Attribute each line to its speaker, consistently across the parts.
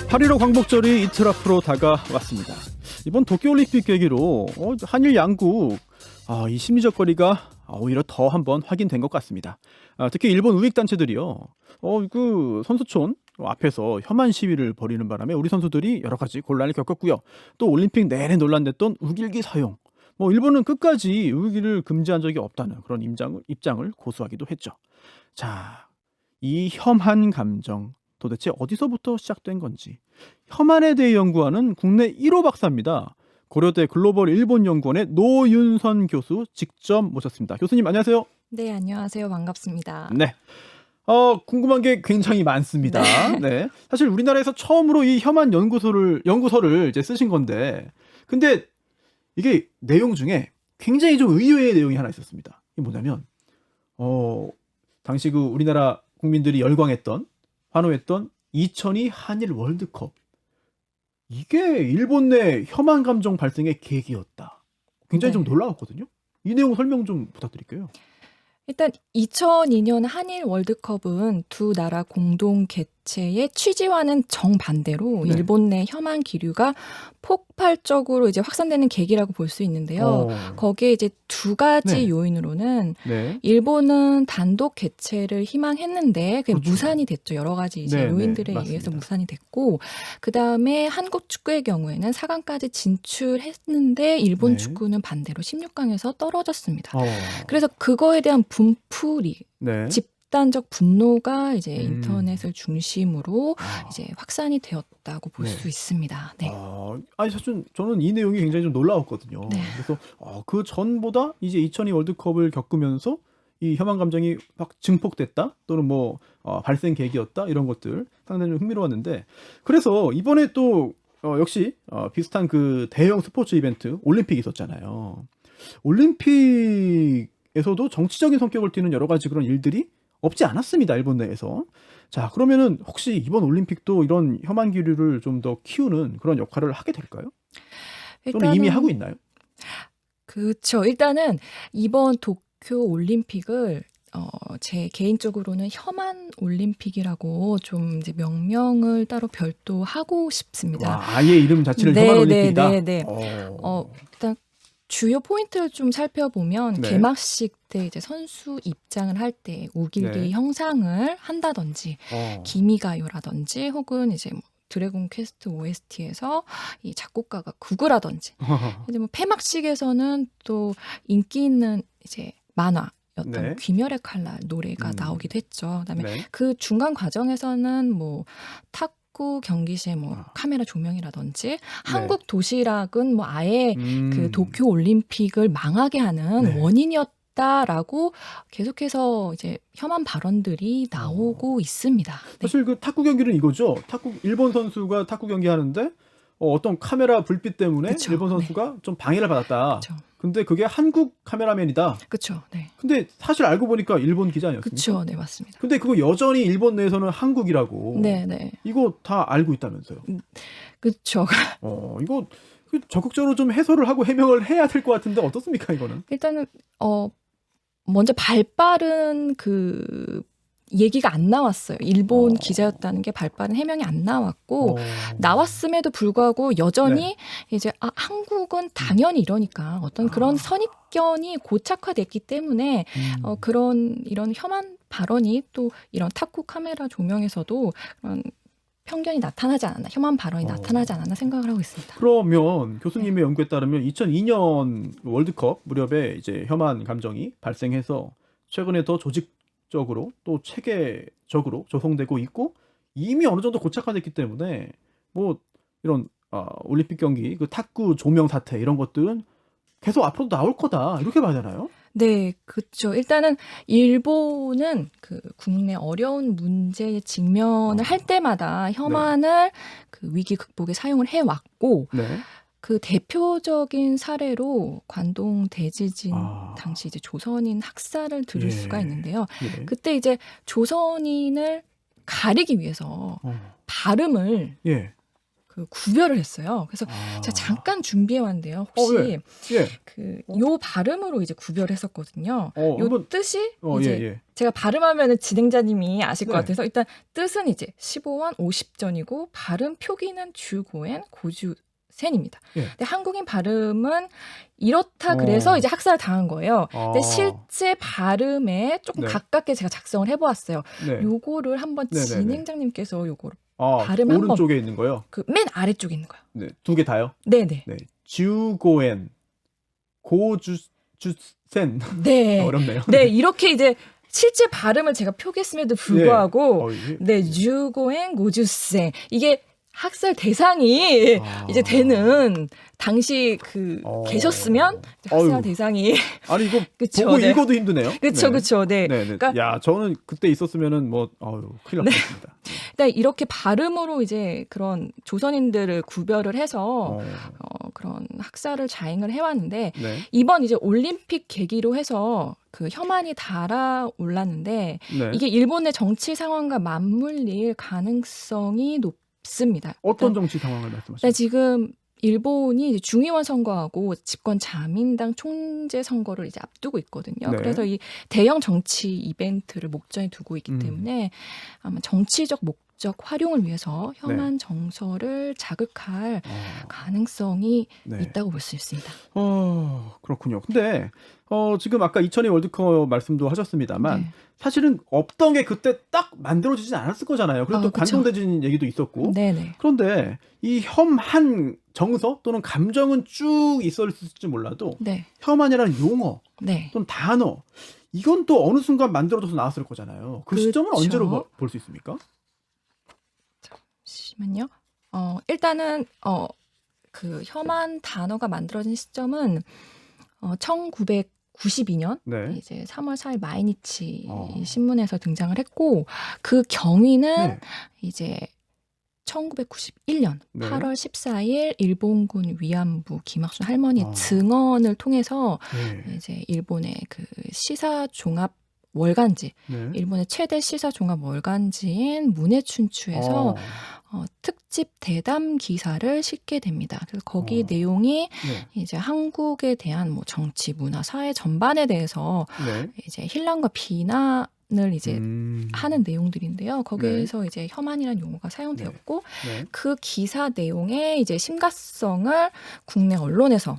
Speaker 1: 8.15 광복절이 이틀 앞으로 다가왔습니다. 이번 도쿄올림픽 계기로 한일 양국 이 심리적 거리가 오히려 더 한번 확인된 것 같습니다. 특히 일본 우익 단체들이요, 그 선수촌 앞에서 혐한 시위를 벌이는 바람에 우리 선수들이 여러 가지 곤란을 겪었고요. 또 올림픽 내내 논란됐던 우길기 사용, 일본은 끝까지 우길기를 금지한 적이 없다는 그런 입장을 고수하기도 했죠. 자, 이 혐한 감정 도대체 어디서부터 시작된 건지 혐한에 대해 연구하는 국내 1호 박사입니다. 고려대 글로벌 일본연구원의 노윤선 교수 직접 모셨습니다. 교수님 안녕하세요.
Speaker 2: 네, 안녕하세요. 반갑습니다.
Speaker 1: 네. 궁금한 게 굉장히 많습니다. 네. 사실 우리나라에서 처음으로 이 혐한 연구서를 이제 쓰신 건데, 근데 이게 내용 중에 굉장히 좀 의외의 내용이 하나 있었습니다. 이게 뭐냐면, 당시 그 우리나라 국민들이 열광했던, 환호했던 2002 한일 월드컵. 이게 일본 내 혐한 감정 발생의 계기였다. 굉장히 좀 놀라웠거든요. 이 내용 설명 좀 부탁드릴게요.
Speaker 2: 일단 2002년 한일 월드컵은 두 나라 공동 개최의 취지와는 정반대로 일본 내 혐한 기류가 폭발적으로 이제 확산되는 계기라고 볼 수 있는데요. 거기에 이제 두 가지 요인으로는 일본은 단독 개최를 희망했는데 그게
Speaker 1: 그렇죠.
Speaker 2: 무산이 됐죠. 여러 가지 이제 요인들에 의해서 무산이 됐고, 그 다음에 한국 축구의 경우에는 4강까지 진출했는데 일본 축구는 반대로 16강에서 떨어졌습니다. 그래서 그거에 대한 분풀이 집단적 분노가 이제 인터넷을 중심으로 이제 확산이 되었다고 볼 수 있습니다. 네.
Speaker 1: 사실 저는 이 내용이 굉장히 좀 놀라웠거든요. 그래서 그 전보다 이제 2002 월드컵을 겪으면서 이 혐한 감정이 확 증폭됐다, 또는 발생 계기였다, 이런 것들 상당히 좀 흥미로웠는데, 그래서 이번에 또 역시 비슷한 그 대형 스포츠 이벤트 올림픽이 있었잖아요. 올림픽에서도 정치적인 성격을 띠는 여러 가지 그런 일들이 없지 않았습니다, 일본 내에서. 자, 그러면은 혹시 이번 올림픽도 이런 혐한 기류를 좀 더 키우는 그런 역할을 하게 될까요? 또는 이미 하고 있나요?
Speaker 2: 그렇죠. 일단은 이번 도쿄 올림픽을 제 개인적으로는 혐한 올림픽이라고 좀 이제 명명을 따로 별도 하고 싶습니다.
Speaker 1: 아예 이름 자체를 혐한 올림픽이다.
Speaker 2: 일단 주요 포인트를 좀 살펴보면 개막식 때 이제 선수 입장을 할 때 우길기 형상을 한다든지, 기미가요라든지, 혹은 이제 드래곤 퀘스트 OST에서 이 작곡가가 구구라든지, 이제 폐막식에서는 또 인기 있는 이제 만화였던 귀멸의 칼날 노래가 나오기도 했죠. 그다음에 그 중간 과정에서는 탁구 경기 시에 카메라 조명이라든지, 한국 도시락은 아예 그 도쿄 올림픽을 망하게 하는 원인이었다라고 계속해서 이제 혐한 발언들이 나오고 있습니다.
Speaker 1: 사실 그 탁구 경기는 이거죠. 일본 선수가 탁구 경기 하는데 어떤 카메라 불빛 때문에 일본 선수가 좀 방해를 받았다. 근데 그게 한국 카메라맨이다.
Speaker 2: 그렇죠. 네.
Speaker 1: 근데 사실 알고 보니까 일본 기자 아니었습니까?
Speaker 2: 그렇죠. 네, 맞습니다.
Speaker 1: 근데 그거 여전히 일본 내에서는 한국이라고. 이거 다 알고 있다면서요.
Speaker 2: 그렇죠.
Speaker 1: 이거 적극적으로 좀 해설을 하고 해명을 해야 될 것 같은데 어떻습니까, 이거는?
Speaker 2: 일단은 먼저 발빠른 그 얘기가 안 나왔어요. 일본 기자였다는 게 발빠른 해명이 안 나왔고, 나왔음에도 불구하고 여전히 이제 한국은 당연히 이러니까 어떤 그런 선입견이 고착화됐기 때문에 이런 혐한 발언이 또 이런 탁구 카메라 조명에서도 그런 편견이 나타나지 않았나, 혐한 발언이 나타나지 않았나 생각을 하고 있습니다.
Speaker 1: 그러면 교수님의 연구에 따르면 2002년 월드컵 무렵에 이제 혐한 감정이 발생해서 최근에 더 조직적으로 또 체계적으로 조성되고 있고, 이미 어느 정도 고착화됐기 때문에 이런 올림픽 경기 그 탁구 조명 사태 이런 것들은 계속 앞으로도 나올 거다, 이렇게 봐야 되나요?
Speaker 2: 네, 그렇죠. 일단은 일본은 그 국내 어려운 문제에 직면을 할 때마다 혐한을 그 위기 극복에 사용을 해왔고, 그 대표적인 사례로 관동 대지진 당시 이제 조선인 학살을 들을 수가 있는데요. 그때 이제 조선인을 가리기 위해서 발음을 그 구별을 했어요. 그래서 제가 잠깐 준비해 왔는데요. 혹시
Speaker 1: 예.
Speaker 2: 그 요 발음으로 이제 구별했었거든요. 요
Speaker 1: 한번,
Speaker 2: 뜻이
Speaker 1: 예,
Speaker 2: 이제
Speaker 1: 예.
Speaker 2: 제가 발음하면은 진행자님이 아실 것
Speaker 1: 네.
Speaker 2: 같아서 일단 뜻은 이제 15원 50전이고 발음 표기는 주고엔 고주센입니다.
Speaker 1: 예.
Speaker 2: 근데 한국인 발음은 이렇다 그래서 이제 학살을 당한 거예요. 근데
Speaker 1: 아.
Speaker 2: 실제 발음에 조금
Speaker 1: 네.
Speaker 2: 가깝게 제가 작성을 해보았어요.
Speaker 1: 네.
Speaker 2: 요거를 한번
Speaker 1: 네네네.
Speaker 2: 진행자님께서 요거를 발음 한번
Speaker 1: 오른쪽에 있는 거요?
Speaker 2: 그 맨 아래쪽에 있는 거요.
Speaker 1: 네. 두 개 다요?
Speaker 2: 네네.
Speaker 1: 네. 주고엔 고주센.
Speaker 2: 네.
Speaker 1: 어렵네요.
Speaker 2: 네, 이렇게 이제 실제 발음을 제가 표기했음에도 불구하고 네, 주고엔 고주센 이게 학살 대상이 이제 되는 당시 그 계셨으면 학살 대상이
Speaker 1: 아니 이거
Speaker 2: 그쵸,
Speaker 1: 보고
Speaker 2: 네.
Speaker 1: 읽어도 힘드네요.
Speaker 2: 그렇죠, 그렇죠. 네.
Speaker 1: 네.
Speaker 2: 그러니까
Speaker 1: 야, 저는 그때 있었으면은 뭐 큰일 날 뻔했습니다.
Speaker 2: 네, 이렇게 발음으로 이제 그런 조선인들을 구별을 해서 그런 학살을 자행을 해왔는데
Speaker 1: 네.
Speaker 2: 이번 이제 올림픽 계기로 해서 그 혐한이 달아올랐는데
Speaker 1: 네.
Speaker 2: 이게 일본의 정치 상황과 맞물릴 가능성이 높습니다.
Speaker 1: 어떤 정치 상황을 말씀하시나요?
Speaker 2: 네, 지금 일본이 이제 중의원 선거하고 집권 자민당 총재 선거를 이제 앞두고 있거든요.
Speaker 1: 네.
Speaker 2: 그래서 이 대형 정치 이벤트를 목전에 두고 있기 때문에 아마 정치적 목적 활용을 위해서 혐한 정서를 자극할 가능성이 있다고 볼 수 있습니다.
Speaker 1: 그렇군요. 근데 지금 아까 2002 월드컵 말씀도 하셨습니다만
Speaker 2: 네.
Speaker 1: 사실은 없던 게 그때 딱 만들어지진 않았을 거잖아요. 그리고 또
Speaker 2: 그쵸.
Speaker 1: 관동대진 얘기도 있었고.
Speaker 2: 네네.
Speaker 1: 그런데 이 혐한 정서 또는 감정은 쭉 있었을지 몰라도
Speaker 2: 네.
Speaker 1: 혐한이라는 용어
Speaker 2: 네.
Speaker 1: 또는 단어 이건 또 어느 순간 만들어져서 나왔을 거잖아요. 그 시점은
Speaker 2: 그쵸.
Speaker 1: 언제로 볼 수 있습니까?
Speaker 2: 잠시만요. 일단은 그 혐한 단어가 만들어진 시점은 1992년
Speaker 1: 네.
Speaker 2: 이제 3월 4일 마이니치 신문에서 등장을 했고 그 경위는
Speaker 1: 네.
Speaker 2: 이제 1991년
Speaker 1: 네.
Speaker 2: 8월 14일 일본군 위안부 김학순 할머니
Speaker 1: 아.
Speaker 2: 증언을 통해서
Speaker 1: 네.
Speaker 2: 이제 일본의 그 시사 종합 월간지,
Speaker 1: 네.
Speaker 2: 일본의 최대 시사 종합 월간지인 문해춘추에서 특집 대담 기사를 싣게 됩니다. 그래서 거기 내용이
Speaker 1: 네.
Speaker 2: 이제 한국에 대한 뭐 정치, 문화, 사회 전반에 대해서
Speaker 1: 네.
Speaker 2: 이제 힐난과 비난을 이제 하는 내용들인데요. 거기에서 이제 혐한이라는 용어가 사용되었고
Speaker 1: 네.
Speaker 2: 그 기사 내용의 이제 심각성을 국내 언론에서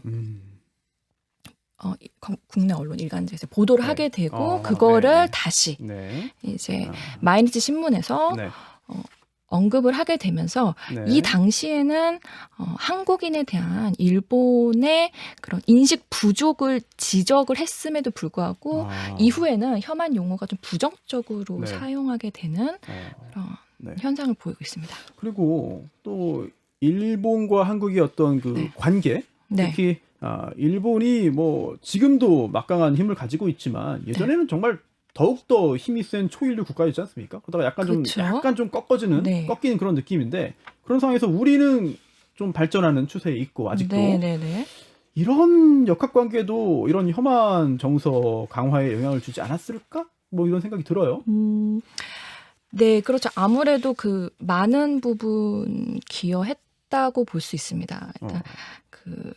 Speaker 2: 국내 언론 일간지에서 보도를
Speaker 1: 네.
Speaker 2: 하게 되고 그거를
Speaker 1: 네.
Speaker 2: 다시
Speaker 1: 네.
Speaker 2: 이제 마이니치 신문에서
Speaker 1: 네.
Speaker 2: 언급을 하게 되면서
Speaker 1: 네.
Speaker 2: 이 당시에는 한국인에 대한 일본의 그런 인식 부족을 지적을 했음에도 불구하고 이후에는 혐한 용어가 좀 부정적으로
Speaker 1: 네.
Speaker 2: 사용하게 되는 그런
Speaker 1: 네.
Speaker 2: 현상을 보이고 있습니다.
Speaker 1: 그리고 또 일본과 한국의 어떤 그 관계
Speaker 2: 네.
Speaker 1: 특히 일본이 뭐 지금도 막강한 힘을 가지고 있지만 예전에는 정말 더욱더 힘이 센 초일류 국가였지 않습니까? 그러다가 약간 좀 꺾어지는 꺾이는 그런 느낌인데 그런 상황에서 우리는 좀 발전하는 추세에 있고 아직도 이런 역학관계도 이런 혐한 정서 강화에 영향을 주지 않았을까? 뭐 이런 생각이 들어요.
Speaker 2: 네, 그렇죠. 아무래도 그 많은 부분 기여했다고 볼 수 있습니다. 일단 그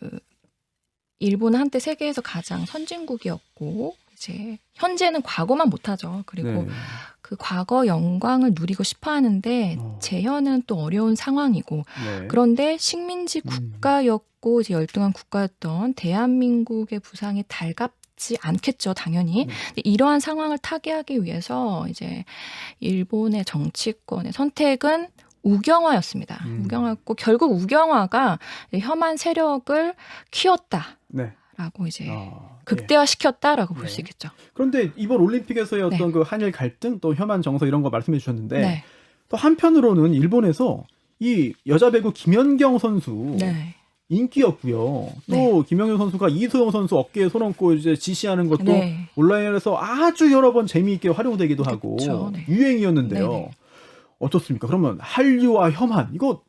Speaker 2: 일본은 한때 세계에서 가장 선진국이었고 이제 현재는 과거만 못하죠. 그리고 그 과거 영광을 누리고 싶어 하는데 재현은 또 어려운 상황이고 그런데 식민지 국가였고 이제 열등한 국가였던 대한민국의 부상이 달갑지 않겠죠, 당연히. 이러한 상황을 타개하기 위해서 이제 일본의 정치권의 선택은 우경화였습니다. 우경화였고 결국 우경화가 혐한 세력을 키웠다. 라고 이제 극대화시켰다라고 볼 수 있겠죠.
Speaker 1: 그런데 이번 올림픽에서의 어떤 그 한일 갈등 또 혐한 정서 이런 거 말씀해 주셨는데 또 한편으로는 일본에서 이 여자 배구 김연경 선수 인기였고요. 또 김연경 선수가 이소영 선수 어깨에 손 얹고 이제 지시하는 것도 온라인에서 아주 여러 번 재미있게 활용되기도 하고 유행이었는데요. 어떻습니까? 그러면 한류와 혐한 이거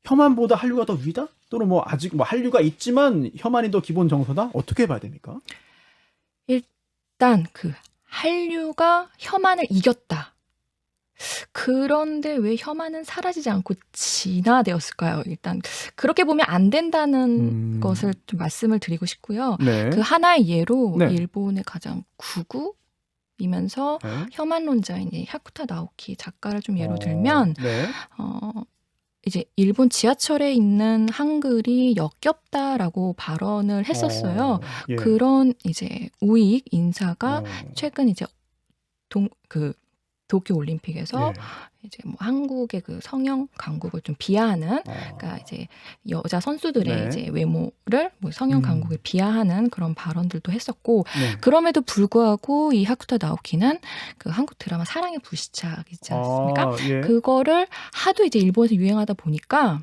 Speaker 1: 혐한보다 한류가 더 위다? 또는 뭐 아직 뭐 한류가 있지만 혐한이 더 기본 정서다? 어떻게 봐야 됩니까?
Speaker 2: 일단 그 한류가 혐한을 이겼다. 그런데 왜 혐한은 사라지지 않고 진화되었을까요? 일단 그렇게 보면 안 된다는 것을 좀 말씀을 드리고 싶고요.
Speaker 1: 네.
Speaker 2: 그 하나의 예로
Speaker 1: 네.
Speaker 2: 일본의 가장 구구이면서
Speaker 1: 네.
Speaker 2: 혐한론자인 이 하쿠타 나오키 작가를 좀 예로 들면
Speaker 1: 네.
Speaker 2: 이제 일본 지하철에 있는 한글이 역겹다라고 발언을 했었어요.
Speaker 1: 예.
Speaker 2: 그런 이제 우익 인사가 최근 이제 도쿄 올림픽에서
Speaker 1: 예.
Speaker 2: 이제 뭐 한국의 그 성형 강국을 좀 비하하는, 그러니까 이제 여자 선수들의
Speaker 1: 네.
Speaker 2: 이제 외모를 뭐 성형 강국을 비하하는 그런 발언들도 했었고,
Speaker 1: 네.
Speaker 2: 그럼에도 불구하고 이 하쿠타 나오키는 그 한국 드라마 사랑의 불시착이지 않습니까?
Speaker 1: 예.
Speaker 2: 그거를 하도 이제 일본에서 유행하다 보니까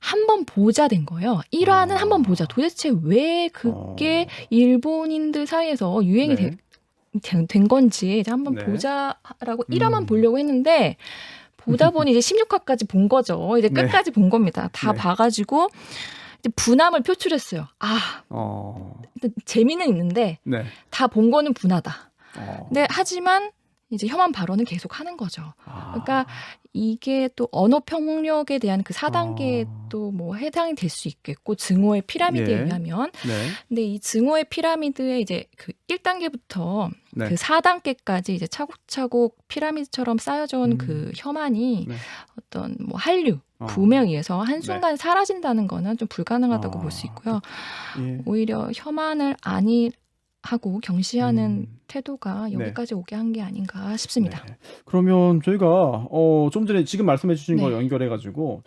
Speaker 2: 한 번 보자 된 거예요. 1화는 한 번 보자. 도대체 왜 그게 일본인들 사이에서 유행이
Speaker 1: 네.
Speaker 2: 된 건지 이제 한번
Speaker 1: 네.
Speaker 2: 보자라고 1화만 보려고 했는데 보다 보니 이제 16화까지 본 거죠. 이제
Speaker 1: 네.
Speaker 2: 끝까지 본 겁니다. 다
Speaker 1: 네.
Speaker 2: 봐가지고 이제 분함을 표출했어요. 일단 재미는 있는데
Speaker 1: 네.
Speaker 2: 다 본 거는 분하다. 근데 하지만 이제 혐한 발언은 계속 하는 거죠. 그러니까 이게 또 언어 폭력에 대한 그 4단계에 또 뭐 해당이 될 수 있겠고, 증오의 피라미드에
Speaker 1: 예.
Speaker 2: 의하면.
Speaker 1: 네.
Speaker 2: 근데 이 증오의 피라미드에 이제 그 1단계부터
Speaker 1: 네.
Speaker 2: 그 4단계까지 이제 차곡차곡 피라미드처럼 쌓여져 온 그 혐한이
Speaker 1: 네.
Speaker 2: 어떤 뭐 한류, 붐에 의해서 한순간 사라진다는 거는 좀 불가능하다고 볼 수 있고요.
Speaker 1: 예.
Speaker 2: 오히려 혐한을 하고 경시하는 태도가 여기까지 오게 한 게 아닌가 싶습니다.
Speaker 1: 네. 그러면 저희가 좀 전에 지금 말씀해 주신 거
Speaker 2: 네.
Speaker 1: 연결해 가지고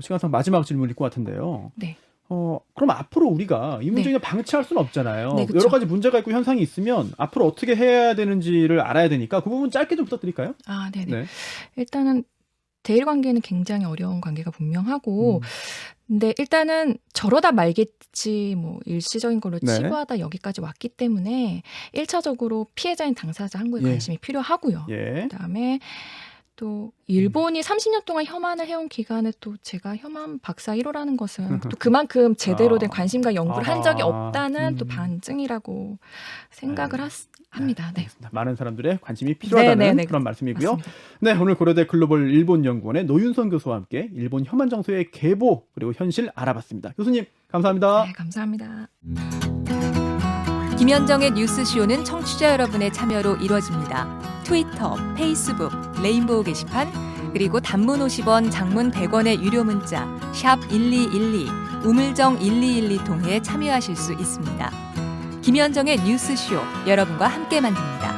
Speaker 1: 시간상 마지막 질문일 것 같은데요.
Speaker 2: 네.
Speaker 1: 그럼 앞으로 우리가 이 문제
Speaker 2: 네.
Speaker 1: 그냥 방치할 수는 없잖아요.
Speaker 2: 네, 그쵸.
Speaker 1: 여러 가지 문제가 있고 현상이 있으면 앞으로 어떻게 해야 되는지를 알아야 되니까 그 부분 짧게 좀 부탁드릴까요?
Speaker 2: 네네.
Speaker 1: 네.
Speaker 2: 일단은 대일 관계는 굉장히 어려운 관계가 분명하고, 근데 일단은 저러다 말겠지, 뭐 일시적인 걸로
Speaker 1: 네.
Speaker 2: 치부하다 여기까지 왔기 때문에 1차적으로 피해자인 당사자 한국에
Speaker 1: 예.
Speaker 2: 관심이 필요하고요.
Speaker 1: 예.
Speaker 2: 그다음에 또 일본이 30년 동안 혐한을 해온 기간에 또 제가 혐한 박사 1호라는 것은 또 그만큼 제대로 된 관심과 연구를 한 적이 없다는 또 반증이라고 생각을 합니다. 네.
Speaker 1: 알겠습니다. 많은 사람들의 관심이 필요하다는
Speaker 2: 네.
Speaker 1: 그런 말씀이고요.
Speaker 2: 맞습니다.
Speaker 1: 네, 오늘 고려대 글로벌 일본 연구원의 노윤선 교수와 함께 일본 혐한 정서의 계보 그리고 현실 알아봤습니다. 교수님 감사합니다.
Speaker 2: 네, 감사합니다.
Speaker 3: 김현정의 뉴스쇼는 청취자 여러분의 참여로 이루어집니다. 트위터, 페이스북, 레인보우 게시판, 그리고 단문 50원, 장문 100원의 유료 문자 샵 1212, 우물정 1212 통해 참여하실 수 있습니다. 김현정의 뉴스쇼, 여러분과 함께 만듭니다.